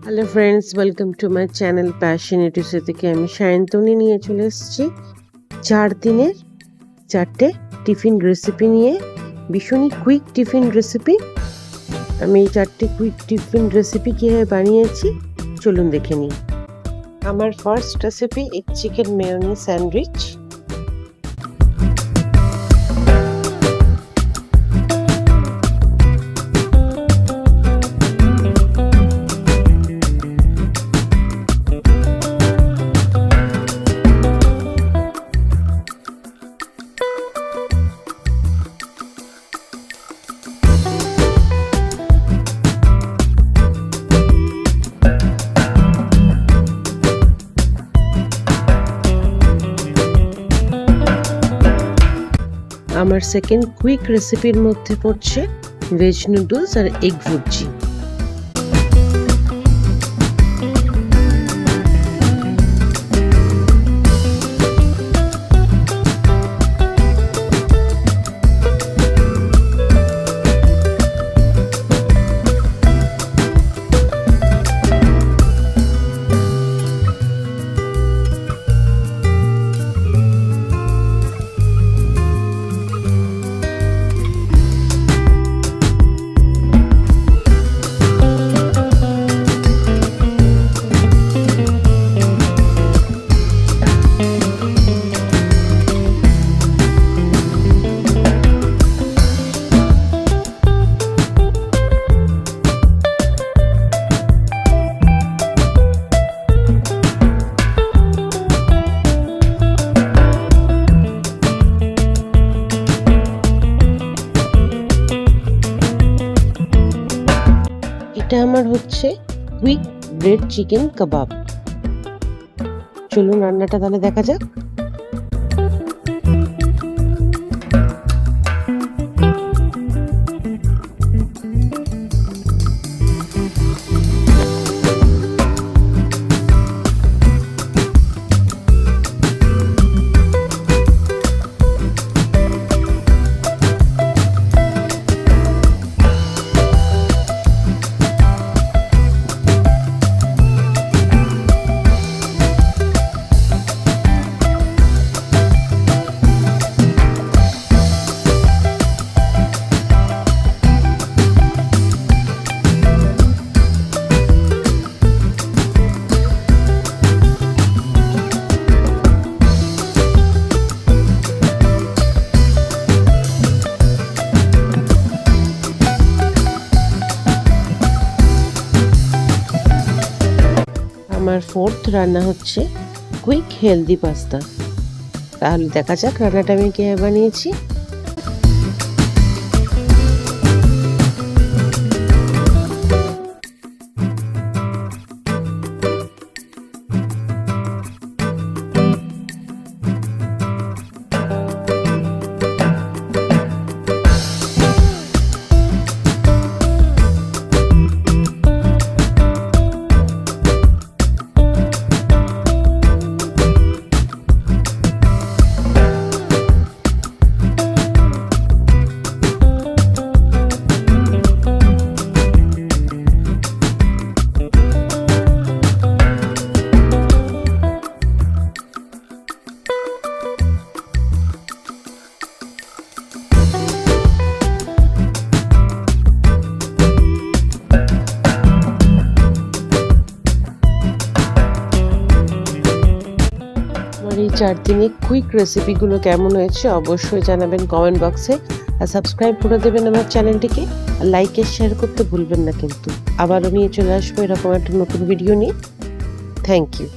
Hello friends, welcome to my channel Passionatives থেকে আমি সায়ন্তনী নিয়ে চলে এসেছি 4 দিনের 4টে টিফিন রেসিপি নিয়ে। ভীষণই কুইক টিফিন রেসিপি। আমি এই 4টে কুইক টিফিন রেসিপি কীভাবে বানিয়েছি চলুন দেখে নিই। আমার first recipe egg chicken mayonnaise sandwich. আমার সেকেন্ড কুইক রেসিপির মধ্যে পড়ছে ভেজ নুডলস আর এগ ভুর্জি। এটা আমার হচ্ছে কুইক ব্রেড চিকেন কাবাব। চলুন রান্নাটা তাহলে দেখা যাক। আমার ফোর্থ রান্না হচ্ছে কুইক হেলদি পাস্তা। তাহলে দেখা যাক রান্নাটা আমি কিভাবে বানিয়েছি। এই 4 দিনে কুইক রেসিপিগুলো কেমন হয়েছে অবশ্যই জানাবেন কমেন্ট বক্সে, আর সাবস্ক্রাইব করে দেবেন আমার চ্যানেলটিকে, আর লাইক আর শেয়ার করতে ভুলবেন না কিন্তু। আবারও নিয়ে চলে আসবো এরকম একটা নতুন ভিডিও নিয়ে। Thank you.